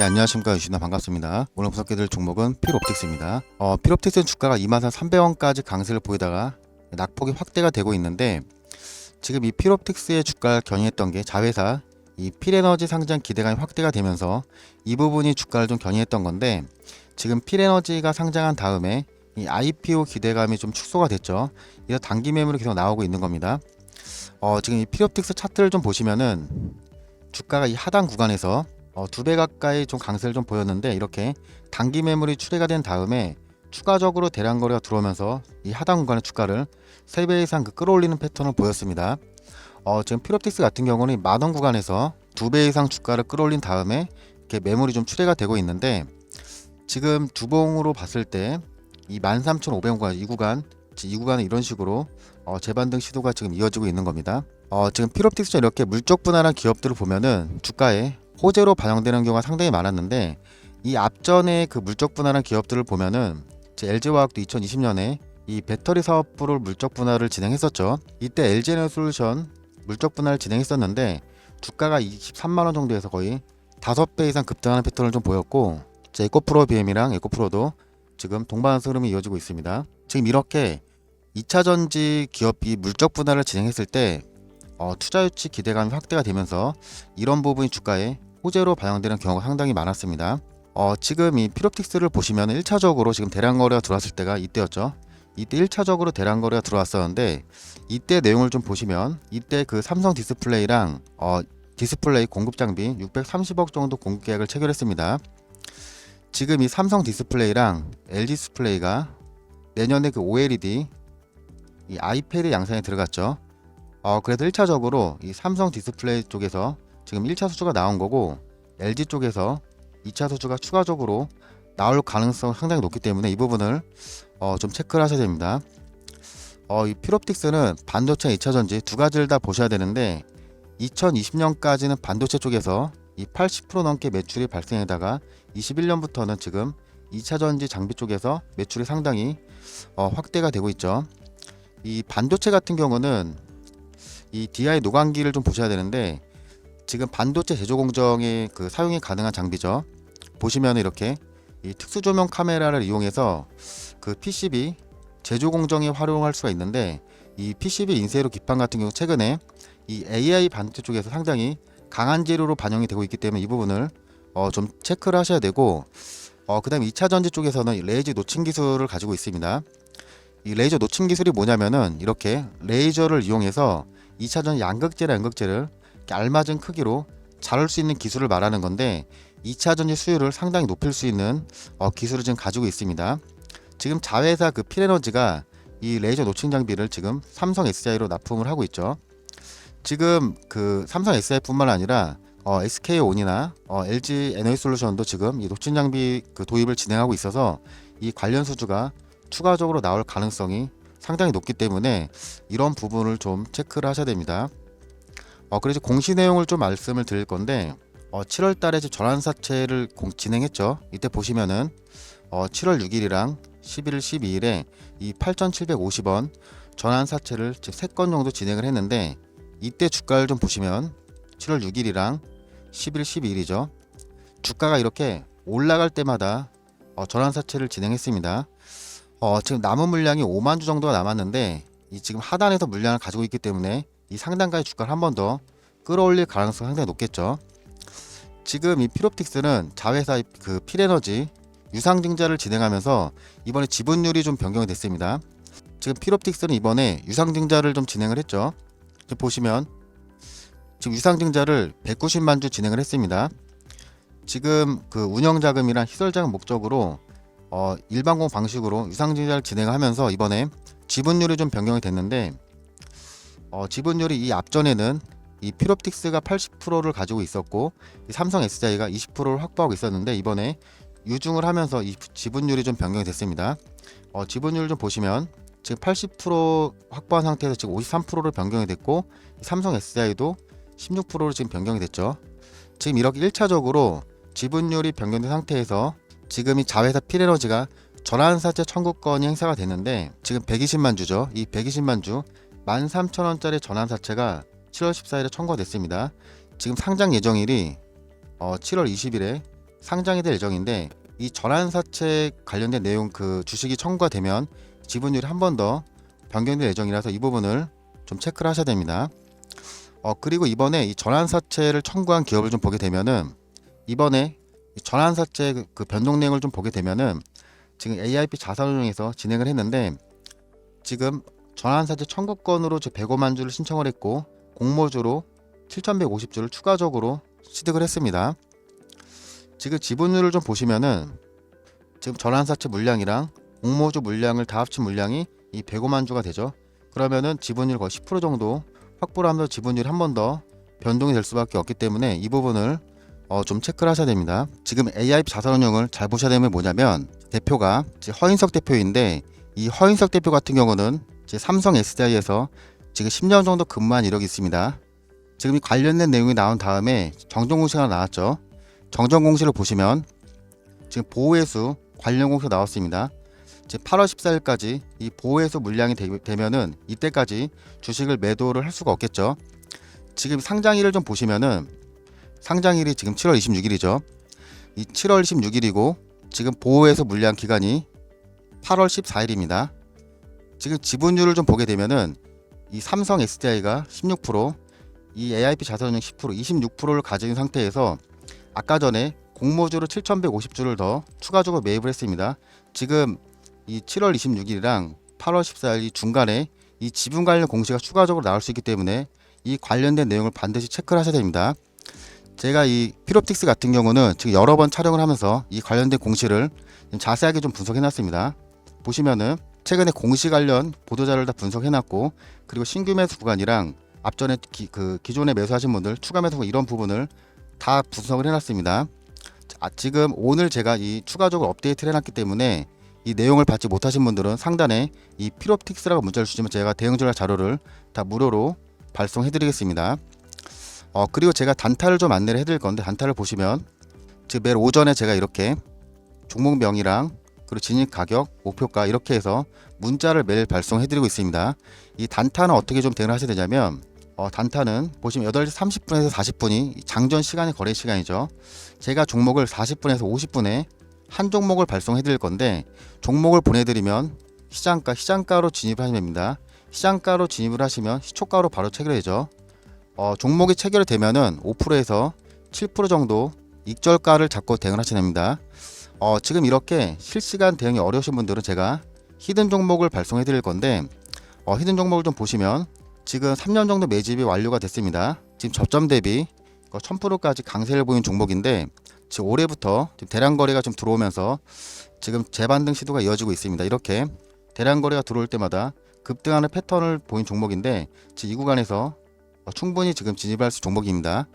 예, 안녕하십니까. 유신아 반갑습니다. 오늘 분석해드릴 종목은 필옵틱스입니다. 필옵틱스는 주가가 23,300원까지 강세를 보이다가 낙폭이 확대가 되고 있는데, 지금 이 필옵틱스의 주가를 견인했던 게 자회사 이 필에너지 상장 기대감이 확대가 되면서 이 부분이 주가를 좀 견인했던 건데, 지금 필에너지가 상장한 다음에 이 IPO 기대감이 좀 축소가 됐죠. 이래서 단기 매물이 계속 나오고 있는 겁니다. 지금 이 필옵틱스 차트를 좀 보시면은 주가가 이 하단 구간에서 2배 가까이 좀 강세를 좀 보였는데, 이렇게 단기 매물이 출회가 된 다음에 추가적으로 대량 거래가 들어오면서 이 하단 구간의 주가를 3배 이상 끌어올리는 패턴을 보였습니다. 지금 필옵틱스 같은 경우는 만원 구간에서 2배 이상 주가를 끌어올린 다음에 이렇게 매물이 좀 출회가 되고 있는데, 지금 주봉으로 봤을 때 이 13,500원 이 구간은 이런 식으로 재반등 시도가 지금 이어지고 있는 겁니다. 지금 필옵틱스가 이렇게 물적 분할한 기업들을 보면은 주가에 호재로 반영되는 경우가 상당히 많았는데, 이 앞전에 그 물적 분할한 기업들을 보면은 LG화학도 2020년에 이 배터리 사업부를 물적 분할을 진행했었죠. 이때 LG에너솔루션 물적 분할을 진행했었는데 주가가 23만원 정도에서 거의 5배 이상 급등하는 패턴을 좀 보였고, 에코프로 BM이랑 에코프로도 지금 동반한 흐름이 이어지고 있습니다. 지금 이렇게 2차전지 기업이 물적 분할을 진행했을 때 투자 유치 기대감이 확대가 되면서 이런 부분이 주가에 호재로 반영되는 경우가 상당히 많았습니다. 지금 이 필옵틱스를 보시면 1차적으로 지금 대량 거래가 들어왔을 때가 이때였죠. 이때 1차적으로 대량 거래가 들어왔었는데, 이때 내용을 좀 보시면 이때 그 삼성 디스플레이랑 디스플레이 공급 장비 630억 정도 공급 계약을 체결했습니다. 지금 이 삼성 디스플레이랑 LG 디스플레이가 내년에 그 OLED 이 아이패드 양산에 들어갔죠. 그래서 1차적으로 이 삼성 디스플레이 쪽에서 지금 1차 수주가 나온 거고, LG 쪽에서 2차 수주가 추가적으로 나올 가능성이 상당히 높기 때문에 이 부분을 좀 체크를 하셔야 됩니다. 이 필옵틱스는 반도체 2차전지 두 가지를 다 보셔야 되는데, 2020년까지는 반도체 쪽에서 이 80% 넘게 매출이 발생하다가 21년부터는 지금 2차전지 장비 쪽에서 매출이 상당히 확대가 되고 있죠. 이 반도체 같은 경우는 이 DI 노광기를 좀 보셔야 되는데, 지금 반도체 제조 공정에 그 사용이 가능한 장비죠. 보시면 이렇게 이 특수 조명 카메라를 이용해서 그 PCB 제조 공정에 활용할 수가 있는데, 이 PCB 인쇄로 기판 같은 경우 최근에 이 AI 반도체 쪽에서 상당히 강한 재료로 반영이 되고 있기 때문에 이 부분을 좀 체크를 하셔야 되고, 그 다음에 2차전지 쪽에서는 레이저 노칭 기술을 가지고 있습니다. 이 레이저 노칭 기술이 뭐냐면은 이렇게 레이저를 이용해서 2차전지 양극재를 이렇게 알맞은 크기로 자를 수 있는 기술을 말하는 건데, 2차전지 수율을 상당히 높일 수 있는 기술을 지금 가지고 있습니다. 지금 자회사 그 필에너지가 이 레이저 노칭 장비를 지금 삼성 SDI로 납품을 하고 있죠. 지금 그 삼성 SDI뿐만 아니라 SK온이나 LG 에너지솔루션도 지금 이 노칭 장비 그 도입을 진행하고 있어서 이 관련 수주가 추가적으로 나올 가능성이 상당히 높기 때문에 이런 부분을 좀 체크를 하셔야 됩니다. 그래서 공시 내용을 좀 말씀을 드릴 건데, 7월 달에 전환사채를 진행했죠. 이때 보시면은 7월 6일이랑 11일 12일에 이 8,750원 전환사채를 3건 정도 진행을 했는데, 이때 주가를 좀 보시면 7월 6일이랑 11일 12일이죠. 주가가 이렇게 올라갈 때마다 전환사채를 진행했습니다. 지금 남은 물량이 5만 주 정도가 남았는데, 이 지금 하단에서 물량을 가지고 있기 때문에 이 상단가의 주가를 한 번 더 끌어올릴 가능성이 상당히 높겠죠. 지금 이 필옵틱스는 자회사 그 필에너지 유상증자를 진행하면서 이번에 지분율이 좀 변경이 됐습니다. 지금 필옵틱스는 이번에 유상증자를 좀 진행을 했죠. 지금 보시면 지금 유상증자를 190만 주 진행을 했습니다. 지금 그 운영자금이랑 시설자금 목적으로 일반공 방식으로 유상증자를 진행하면서 이번에 지분율이 좀 변경이 됐는데, 지분율이 이 앞전에는 이 필옵틱스가 80%를 가지고 있었고 이 삼성 SDI가 20%를 확보하고 있었는데, 이번에 유중을 하면서 이 지분율이 좀 변경이 됐습니다. 지분율 좀 보시면 지금 80% 확보한 상태에서 지금 53%를 변경이 됐고, 삼성 SDI도 16%로 지금 변경이 됐죠. 지금 이렇게 1차적으로 지분율이 변경된 상태에서 지금 이 자회사 필에너지가 전환사채 청구권이 행사가 됐는데, 지금 120만 주죠. 이 120만 주 13,000원짜리 전환사채가 7월 14일에 청구가 됐습니다. 지금 상장 예정일이 7월 20일에 상장이 될 예정인데, 이 전환사채 관련된 내용 그 주식이 청구가 되면 지분율이 한 번 더 변경될 예정이라서 이 부분을 좀 체크를 하셔야 됩니다. 그리고 이번에 이 전환사채를 청구한 기업을 좀 보게 되면은, 이번에 이 전환사채 그 변동 내용을 좀 보게 되면은 지금 AIP 자산운용에서 진행을 했는데, 지금 전환사채 청구권으로 105만 주를 신청을 했고 공모주로 7,150주를 추가적으로 취득을 했습니다. 지금 지분율을 좀 보시면은 지금 전환사채 물량이랑 공모주 물량을 다 합친 물량이 이 105만 주가 되죠. 그러면은 지분율 거의 10% 정도 확보를 하면서 지분율이 한 번 더 변동이 될 수밖에 없기 때문에 이 부분을 좀 체크를 하셔야 됩니다. 지금 AIP 자산운용을 잘 보셔야 되는 게 뭐냐면, 대표가 허인석 대표인데, 이 허인석 대표 같은 경우는 삼성 SDI에서 지금 10년 정도 근무한 이력이 있습니다. 지금 이 관련된 내용이 나온 다음에 정정공시가 나왔죠. 정정공시를 보시면 지금 보호회수 관련 공시가 나왔습니다. 지금 8월 14일까지 이 보호회수 물량이 되면은 이때까지 주식을 매도를 할 수가 없겠죠. 지금 상장일을 좀 보시면은 상장일이 지금 7월 26일이죠. 이 7월 26일이고 지금 보호회수 물량 기간이 8월 14일입니다. 지금 지분율을 좀 보게 되면은 이 삼성 SDI가 16%, 이 AIP 자산운용 10%, 26%를 가진 상태에서 아까 전에 공모주로 7,150주를 더 추가적으로 매입을 했습니다. 지금 이 7월 26일이랑 8월 14일 이 중간에 이 지분 관련 공시가 추가적으로 나올 수 있기 때문에 이 관련된 내용을 반드시 체크를 하셔야 됩니다. 제가 이 피롭틱스 같은 경우는 지금 여러 번 촬영을 하면서 이 관련된 공시를 자세하게 좀 분석해 놨습니다. 보시면은 최근에 공시 관련 보도자료를 다 분석해 놨고, 그리고 신규 매수 구간이랑 앞전에 기존에 매수하신 분들 추가 매수 이런 부분을 다 분석을 해 놨습니다. 지금 오늘 제가 이 추가적으로 업데이트를 해놨기 때문에 이 내용을 받지 못하신 분들은 상단에 이 피롭틱스라고 문자를 주시면 제가 대응 전략 자료를 다 무료로 발송해 드리겠습니다. 그리고 제가 단타를 좀 안내를 해드릴 건데, 단타를 보시면 지금 매일 오전에 제가 이렇게 종목명이랑 그리고 진입 가격, 목표가 이렇게 해서 문자를 매일 발송해드리고 있습니다. 이 단타는 어떻게 좀 대응을 하셔야 되냐면, 단타는 보시면 8시 30분에서 40분이 장전 시간의 거래 시간이죠. 제가 종목을 40분에서 50분에 한 종목을 발송해드릴 건데, 종목을 보내드리면 시장가로 진입하시면 됩니다. 시장가로 진입을 하시면 시초가로 바로 체결되죠. 종목이 체결이 되면은 5%에서 7% 정도 익절가를 잡고 대응을 하셔야 됩니다. 지금 이렇게 실시간 대응이 어려우신 분들은 제가 히든 종목을 발송해 드릴 건데, 히든 종목을 좀 보시면 지금 3년 정도 매집이 완료가 됐습니다. 지금 저점 대비 1000%까지 강세를 보인 종목인데, 지금 올해부터 지금 대량 거래가 좀 들어오면서 지금 재반등 시도가 이어지고 있습니다. 이렇게 대량 거래가 들어올 때마다 급등하는 패턴을 보인 종목인데, 지금 이 구간에서 충분히 지금 진입할 수 종목입니다.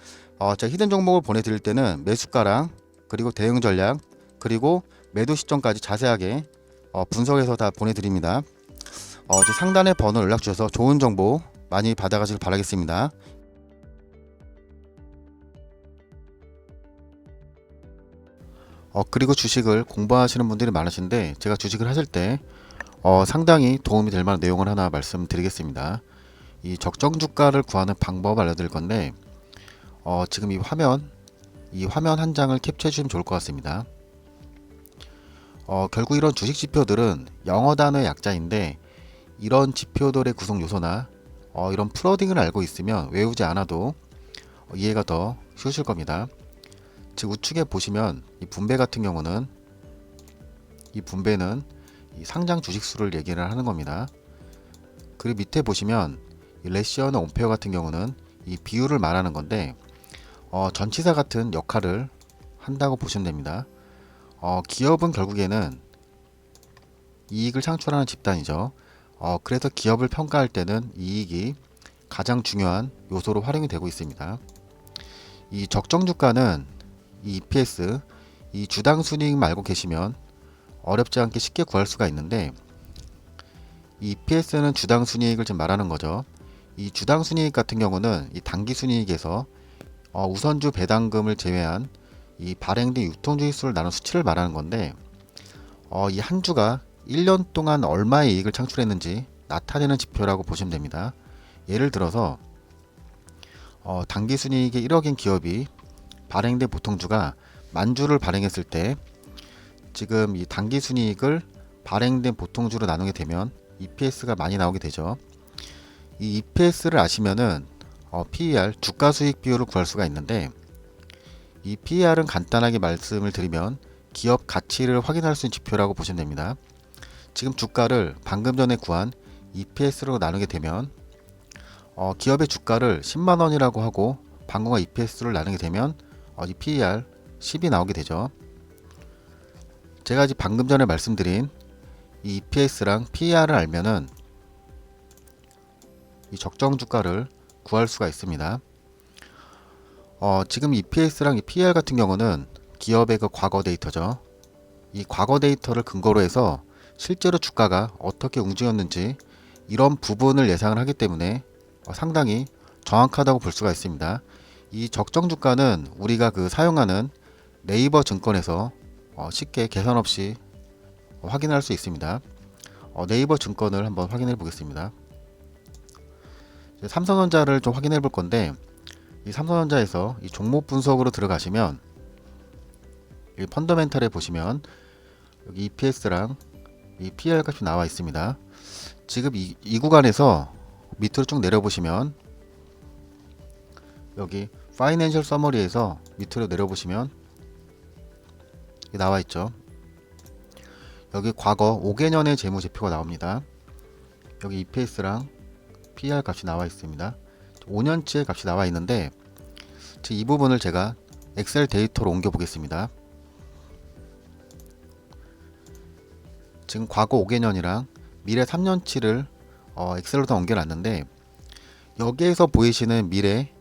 제가 히든 종목을 보내드릴 때는 매수가랑 그리고 대응 전략 그리고 매도 시점까지 자세하게 분석해서 다 보내드립니다. 상단에 번호 연락 주셔서 좋은 정보 많이 받아가시길 바라겠습니다. 그리고 주식을 공부하시는 분들이 많으신데, 제가 주식을 하실 때 상당히 도움이 될 만한 내용을 하나 말씀드리겠습니다. 이 적정 주가를 구하는 방법을 알려드릴 건데, 지금 이 화면 한 장을 캡처해 주시면 좋을 것 같습니다. 결국 이런 주식 지표들은 영어 단어의 약자인데, 이런 지표들의 구성 요소나 이런 프로딩을 알고 있으면 외우지 않아도 이해가 더 쉬우실 겁니다. 즉 우측에 보시면 이 분배 같은 경우는, 이 분배는 이 상장 주식 수를 얘기를 하는 겁니다. 그리고 밑에 보시면 이 레시어나 온페어 같은 경우는 이 비율을 말하는 건데, 전치사 같은 역할을 한다고 보시면 됩니다. 기업은 결국에는 이익을 창출하는 집단이죠. 그래서 기업을 평가할 때는 이익이 가장 중요한 요소로 활용이 되고 있습니다. 이 적정 주가는 이 EPS, 이 주당 순이익만 알고 계시면 어렵지 않게 쉽게 구할 수가 있는데, 이 EPS는 주당 순이익을 지금 말하는 거죠. 이 주당 순이익 같은 경우는 이 단기 순이익에서 우선주 배당금을 제외한 이 발행된 유통주식수를 나눈 수치를 말하는 건데, 이 한 주가 1년 동안 얼마의 이익을 창출했는지 나타내는 지표라고 보시면 됩니다. 예를 들어서 단기 순이익이 1억인 기업이 발행된 보통주가 만주를 발행했을 때 지금 이 당기순이익을 발행된 보통주로 나누게 되면 EPS가 많이 나오게 되죠. 이 EPS를 아시면은 PER 주가수익 비율을 구할 수가 있는데, 이 PER은 간단하게 말씀을 드리면 기업 가치를 확인할 수 있는 지표라고 보시면 됩니다. 지금 주가를 방금 전에 구한 EPS로 나누게 되면 기업의 주가를 10만원이라고 하고 방금과 EPS를 나누게 되면 이 PER 10이 나오게 되죠. 제가 방금 전에 말씀드린 이 EPS랑 PER을 알면은 이 적정 주가를 구할 수가 있습니다. 지금 EPS랑 이 PER 같은 경우는 기업의 그 과거 데이터죠. 이 과거 데이터를 근거로 해서 실제로 주가가 어떻게 움직였는지 이런 부분을 예상을 하기 때문에 상당히 정확하다고 볼 수가 있습니다. 이 적정 주가는 우리가 그 사용하는 네이버 증권에서 쉽게 계산 없이 확인할 수 있습니다. 네이버 증권을 한번 확인해 보겠습니다. 삼성전자를 좀 확인해 볼 건데, 이 삼성전자에서 이 종목 분석으로 들어가시면 이 펀더멘탈에 보시면 여기 EPS랑 이 PER 값이 나와 있습니다. 지금 이 구간에서 밑으로 쭉 내려보시면 여기 파이낸셜 서머리에서 밑으로 내려보시면 나와 있죠. 여기 과거 5개년의 재무제표가 나옵니다. 여기 EPS랑 PER 값이 나와 있습니다. 5년치의 값이 나와 있는데, 이 부분을 제가 엑셀 데이터로 옮겨 보겠습니다. 지금 과거 5개년이랑 미래 3년치를 엑셀로 다 옮겨 놨는데, 여기에서 보이시는 미래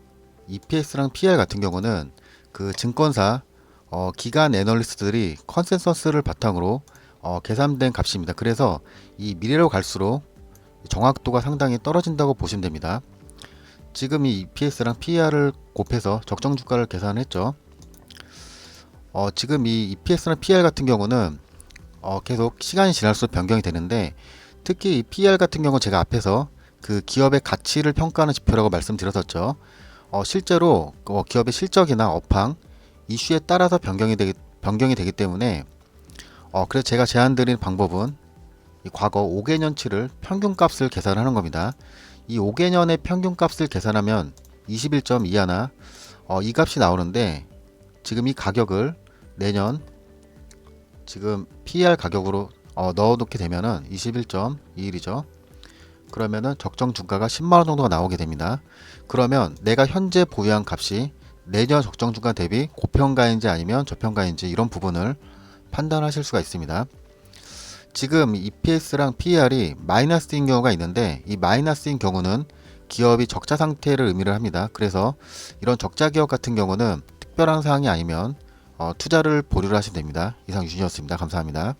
EPS랑 PER 같은 경우는 그 증권사 기관 애널리스트들이 컨센서스를 바탕으로 계산된 값입니다. 그래서 이 미래로 갈수록 정확도가 상당히 떨어진다고 보시면 됩니다. 지금 이 EPS랑 PER을 곱해서 적정 주가를 계산했죠. 지금 이 EPS랑 PER 같은 경우는 계속 시간이 지날수록 변경이 되는데, 특히 이 PER 같은 경우 제가 앞에서 그 기업의 가치를 평가하는 지표라고 말씀드렸었죠. 실제로 기업의 실적이나 업황, 이슈에 따라서 변경이 되기 때문에 그래서 제가 제안드린 방법은 이 과거 5개년치를 평균값을 계산하는 겁니다. 이 5개년의 평균값을 계산하면 21.21, 이 값이 나오는데, 지금 이 가격을 내년 지금 PER 가격으로 넣어 놓게 되면은 21.21이죠. 그러면은 적정 주가가 10만원 정도가 나오게 됩니다. 그러면 내가 현재 보유한 값이 내년 적정 주가 대비 고평가인지 아니면 저평가인지 이런 부분을 판단하실 수가 있습니다. 지금 EPS랑 PER이 마이너스인 경우가 있는데, 이 마이너스인 경우는 기업이 적자 상태를 의미를 합니다. 그래서 이런 적자 기업 같은 경우는 특별한 사항이 아니면 투자를 보류를 하시면 됩니다. 이상 유진이었습니다. 감사합니다.